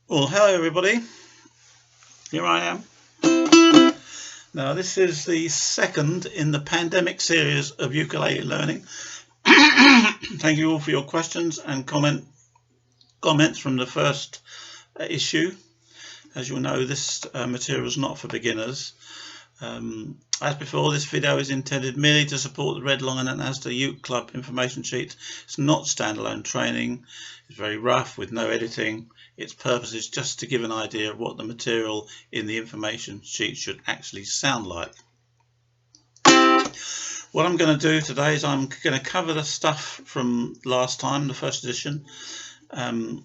Well, hello everybody, here I am. Now this is the second in the pandemic series of ukulele learning. Thank you all for your questions and comments from the first issue. As you'll know, this material is not for beginners. As before, this video is intended merely to support the Red Lion and Asda Uke Club information sheet. It's not standalone training. It's very rough with no editing. Its purpose is just to give an idea of what the material in the information sheet should actually sound like. What I'm going to do today is I'm going to cover the stuff from last time, the first edition, and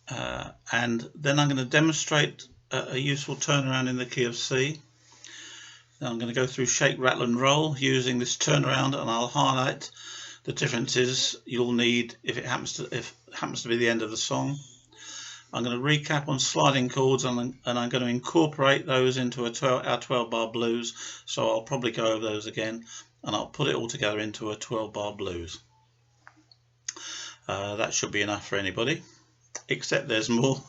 then I'm going to demonstrate a useful turnaround in the key of C. Now I'm going to go through shake, rattle and roll using this turnaround, and I'll highlight the differences you'll need if it happens to be the end of the song. I'm going to recap on sliding chords, and I'm going to incorporate those into our 12-bar blues, so I'll probably go over those again, and I'll put it all together into a 12-bar blues. That should be enough for anybody, except there's more.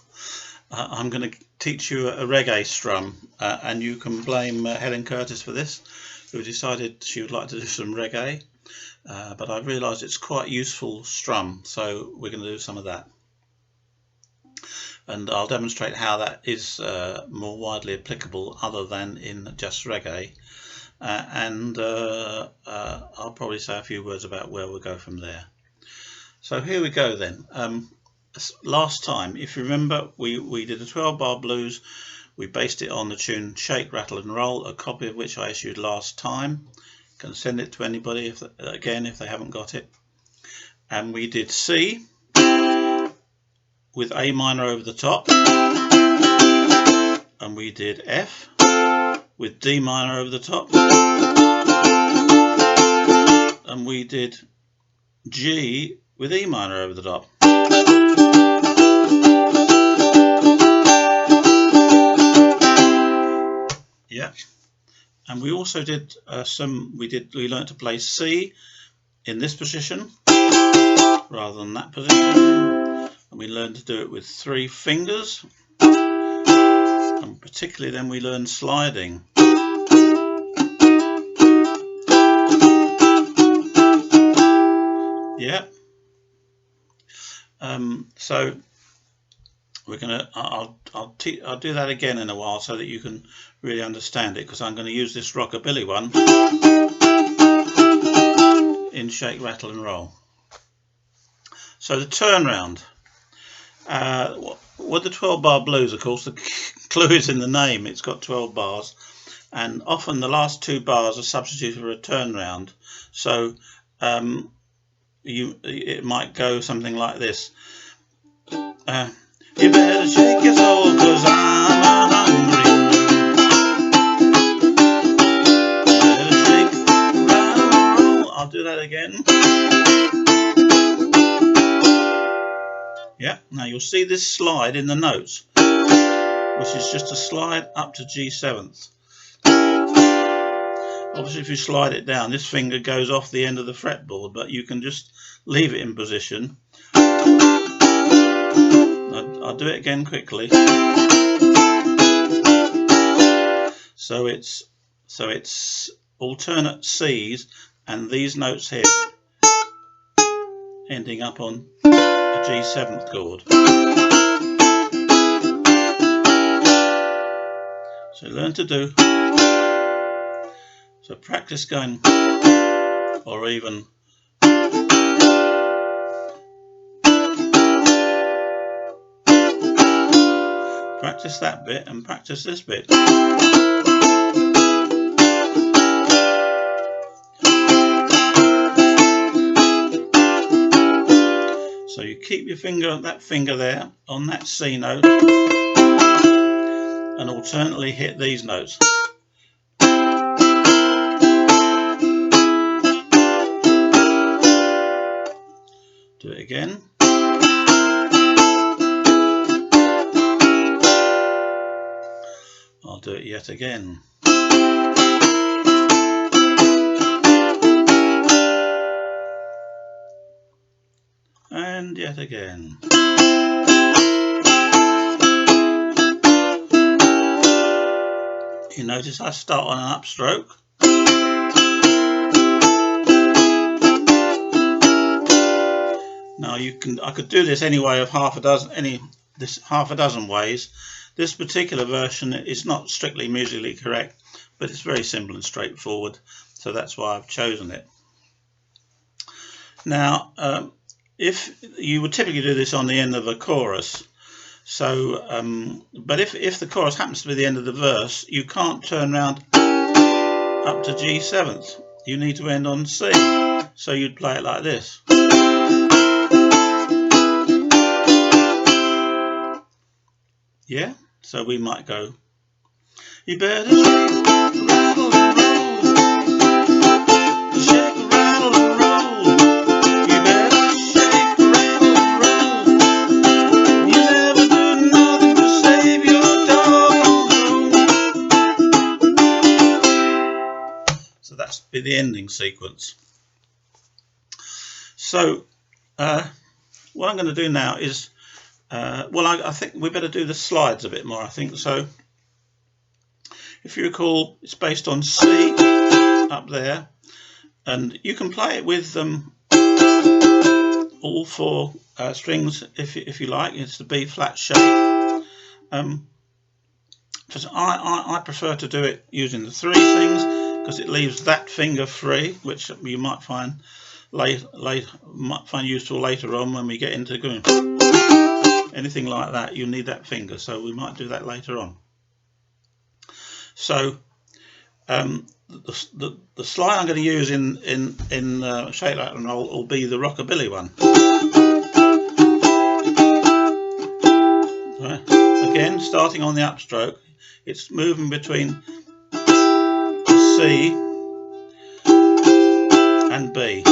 I'm going to teach you a reggae strum, and you can blame Helen Curtis for this, who decided she would like to do some reggae, but I realised it's quite useful strum, so we're going to do some of that. And I'll demonstrate how that is more widely applicable other than in just reggae, and I'll probably say a few words about where we'll go from there. So here we go then. Last time, if you remember, we did a 12-bar blues. We based it on the tune Shake, Rattle and Roll, a copy of which I issued last time. Can send it to anybody if they haven't got it. And we did C with A minor over the top, and we did F with D minor over the top, and we did G with E minor over the top. Yeah, and we also did we learned to play C in this position rather than that position, and we learned to do it with 3 fingers, and particularly then we learned sliding. Yeah. So we're gonna. I'll do that again in a while so that you can really understand it, because I'm going to use this rockabilly one in shake, rattle and roll. So the turnaround. What the 12-bar blues, of course, the clue is in the name. It's got 12 bars, and often the last 2 bars are substituted for a turnaround. So it might go something like this. You better shake your soul, 'cause I'm hungry. Better shake, rattle, roll. I'll do that again. Yeah, now you'll see this slide in the notes, which is just a slide up to G7th. Obviously, if you slide it down, this finger goes off the end of the fretboard, but you can just leave it in position. I'll do it again quickly. So it's alternate C's and these notes here ending up on a G7th chord. So learn to do. So practice going, or even practice that bit and practice this bit. So you keep your that finger there on that C note, and alternately hit these notes. Do it again. I'll do it yet again. And yet again. You notice I start on an upstroke. Now I could do this any way of half a dozen ways. This particular version is not strictly musically correct, but it's very simple and straightforward, so that's why I've chosen it. Now, if you would typically do this on the end of a chorus, so but if the chorus happens to be the end of the verse, you can't turn round up to G7th. You need to end on C, so you'd play it like this. Yeah, so we might go, you better shake, rattle and roll, shake, rattle and roll, you better shake, rattle and roll, you never do nothing to save your doggone soul. So that's be the ending sequence. So what I'm going to do now is well, I think we better do the slides a bit more, I think. So if you recall, it's based on C up there, and you can play it with all four strings if you like. It's the B flat shape. I prefer to do it using the three strings because it leaves that finger free, which you might find useful later on when we get into going. Anything like that, you need that finger, so we might do that later on. So the slide I'm going to use in Shake, Rattle and Roll will be the rockabilly one. Right. Again, starting on the upstroke, it's moving between C and B.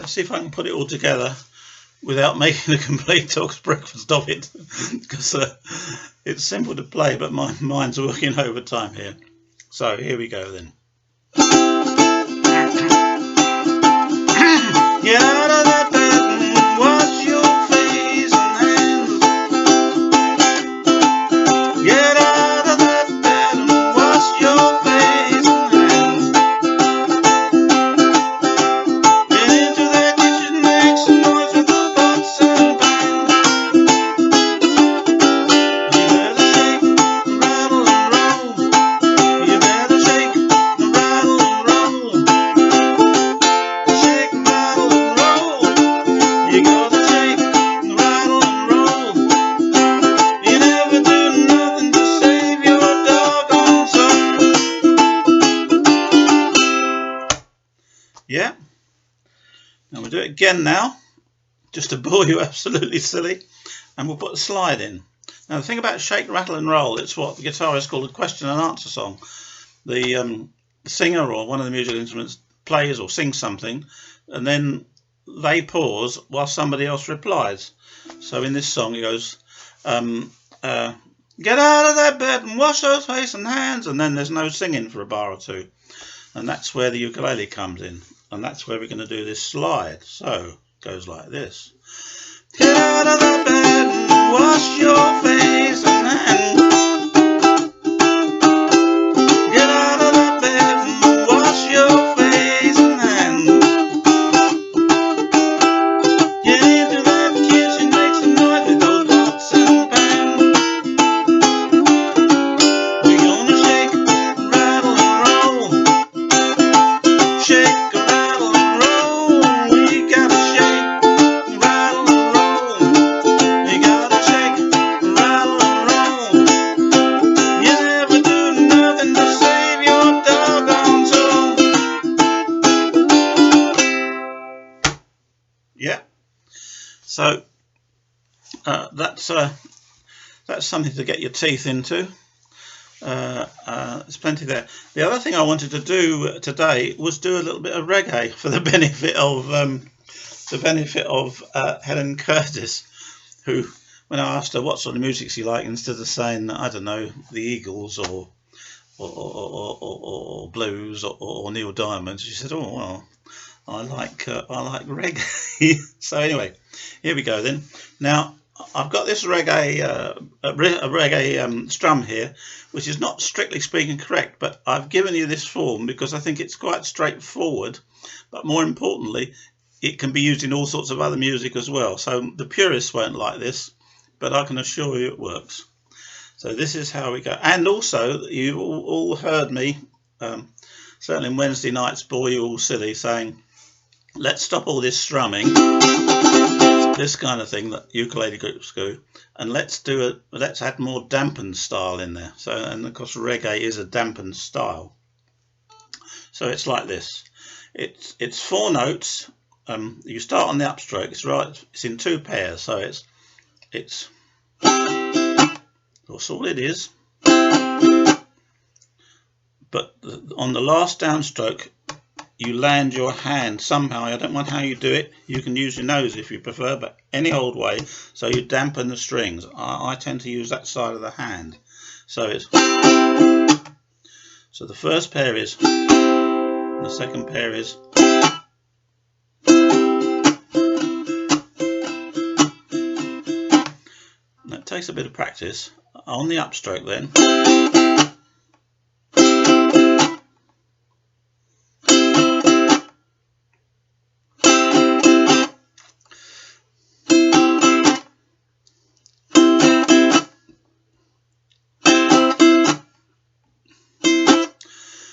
See if I can put it all together without making a complete dog's breakfast of it, because it's simple to play, but my mind's working overtime here. So here we go then. Get out of that bed and wash your face and hands. Get out of that bed and wash your face and hands. Get into that kitchen, make some noise with the pots and pans. You better shake, rattle and roll. You better shake, rattle and roll. Shake, rattle and roll. You gotta shake, rattle and roll. You never do nothing to save your doggone soul. Yeah. Now we'll do it again now, just to bore you absolutely silly, and we'll put a slide in. Now the thing about Shake, Rattle and Roll, it's what the guitarists call a question and answer song. The singer or one of the musical instruments plays or sings something, and then they pause while somebody else replies. So in this song it goes, get out of that bed and wash those face and hands, and then there's no singing for a bar or two. And that's where the ukulele comes in, and that's where we're going to do this slide. So it goes like this. Get out of the bed and wash your face and hands. Get out of the bed and wash your face and hands. Get into that kitchen, make some noise with those pots and pans. We're gonna shake, rattle and roll. Shake, rattle and roll. We gotta shake, rattle and roll. You gotta shake, rattle and roll. You never do nothing to save your doggone soul. Yeah. So that's something to get your teeth into. There's plenty there. The other thing I wanted to do today was do a little bit of reggae for the benefit of Helen Curtis, who, when I asked her what sort of music she liked, instead of saying, I don't know, the Eagles or blues or Neil Diamond, she said, "Oh well, I like reggae." So anyway, here we go then. Now I've got this reggae strum here, which is not strictly speaking correct, but I've given you this form because I think it's quite straightforward. But more importantly, it can be used in all sorts of other music as well. So the purists won't like this, but I can assure you it works. So this is how we go. And also, you've all heard me, certainly on Wednesday nights, bore you all silly, saying, let's stop all this strumming, this kind of thing that ukulele groups do, and let's add more dampened style in there. So, and of course, reggae is a dampened style. So it's like this. It's 4 notes. You start on the upstroke. It's in 2 pairs. So it's that's all it is. But on the last downstroke, you land your hand somehow. I don't mind how you do it. You can use your nose if you prefer, but any old way. So you dampen the strings. I tend to use that side of the hand. So it's so the first pair is, and the second pair is. That takes a bit of practice. On the upstroke then.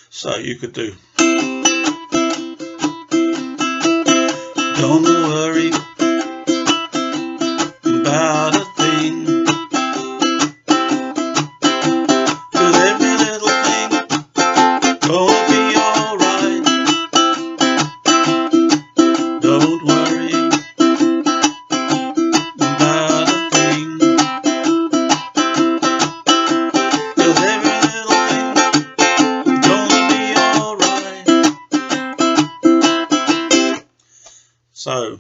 So you could do, don't worry about a thing, 'cause every little thing gonna be alright. Don't worry about a thing, 'cause every little thing gonna be alright. So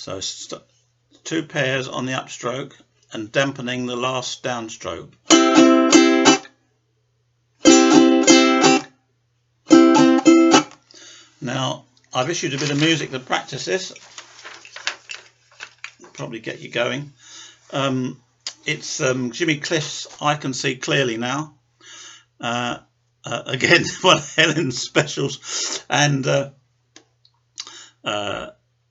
So 2 pairs on the upstroke and dampening the last downstroke. Now I've issued a bit of music to practice this. Probably get you going. It's Jimmy Cliff's "I Can See Clearly Now." Again, one of Helen's specials, and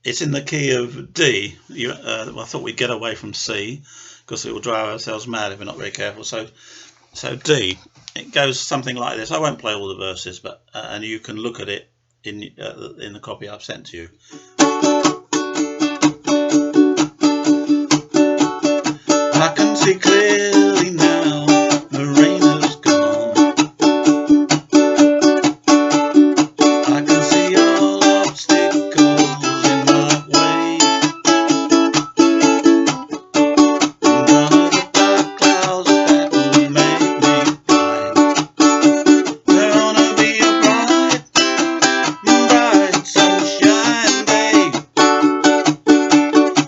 it's in the key of D. I thought we'd get away from C because it will drive ourselves mad if we're not very careful. So D. It goes something like this. I won't play all the verses, but and you can look at it in the copy I've sent to you. I can see clearly now, the rain has gone. I can see all obstacles in my way. None of the dark clouds that would make me blind. There's gonna be a bright sunshine day.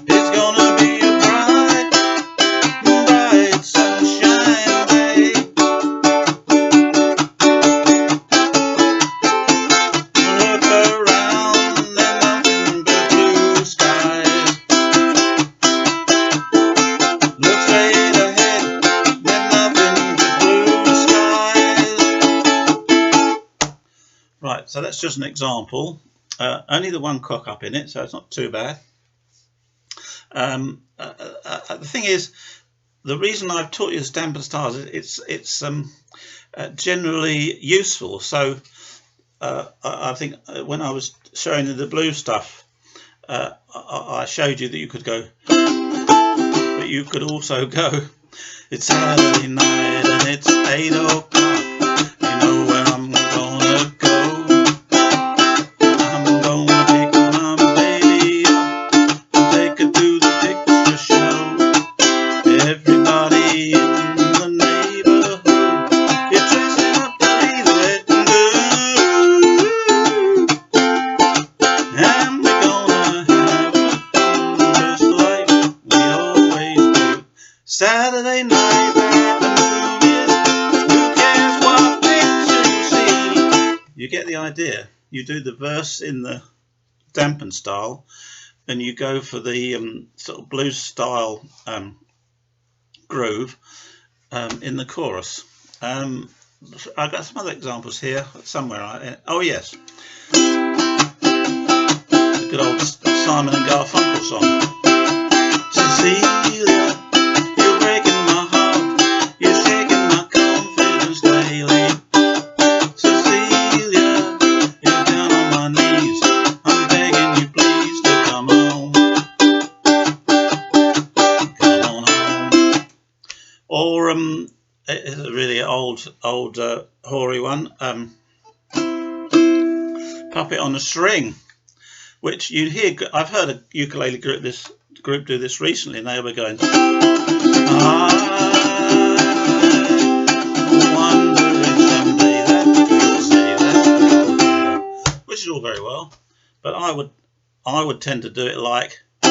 It's gonna be a bright sunshine day. Look around, there's nothing but blue skies. Look straight ahead, there's nothing but blue skies. Right, so that's just an example. Only the one cock up in it, so it's not too bad. The thing is, the reason I've taught you this dampened styles is it's generally useful. So I think when I was showing you the blue stuff, I showed you that you could go, but you could also go, it's Saturday night and it's 8 o'clock, you know where I'm gonna go. I'm gonna pick my idea. You do the verse in the dampened style, and you go for the sort of blues style groove in the chorus. I've got some other examples here somewhere. Oh yes, the good old Simon and Garfunkel song. Cecilia, you're breaking my heart, you're shaking my confidence daily. Cecilia, you're down on my knees, I'm begging you please to come home. Come on home. Or it's a really old hoary one, Puppet on a String, which you hear. I've heard a ukulele group do this recently, and they were going, I wonder if someday that you'll say that, which is all very well, but I would tend to do it like, I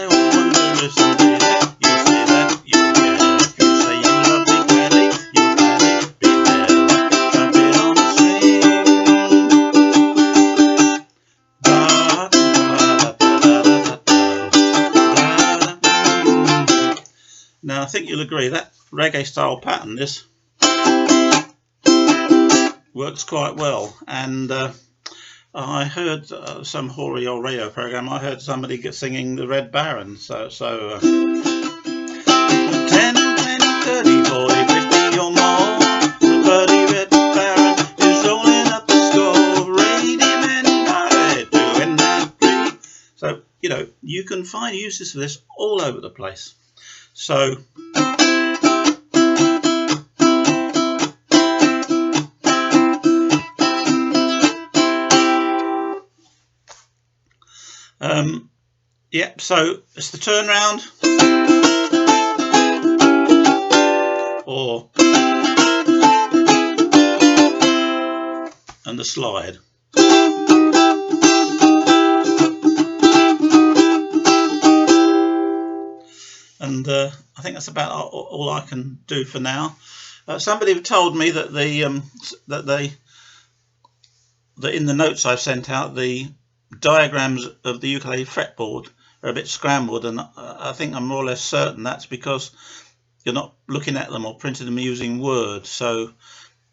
wonder if someday that you'll say that you'll get it. If you say you love me gladly, you'll gladly be there like a puppet on a string. Now I think you'll agree that reggae style pattern, this works quite well, and I heard some hoary old radio program, I heard somebody singing the Red Baron, so 10, 20, 30, 40, 50 or more, the bloody Red Baron is rolling up the score, raiding anybody doing that beat. So, you know, you can find uses for this all over the place. So yep, so it's the turnaround and the slide. And I think that's about all I can do for now. Somebody told me that that in the notes I've sent out, the diagrams of the ukulele fretboard are a bit scrambled, and I think I'm more or less certain that's because you're not looking at them or printing them using Word. So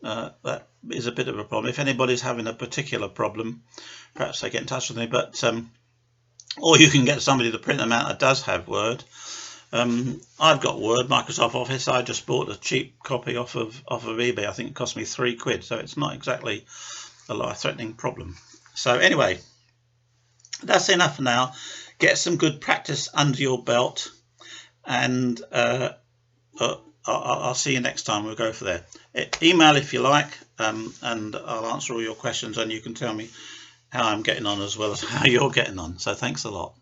that is a bit of a problem. If anybody's having a particular problem, perhaps they get in touch with me. But or you can get somebody to print them out that does have Word. I've got Word, Microsoft Office. I just bought a cheap copy off of eBay. I think it cost me £3, so it's not exactly a life-threatening problem. So anyway, that's enough for now. Get some good practice under your belt, and I'll see you next time. We'll go for there. Email if you like, and I'll answer all your questions, and you can tell me how I'm getting on as well as how you're getting on. So thanks a lot.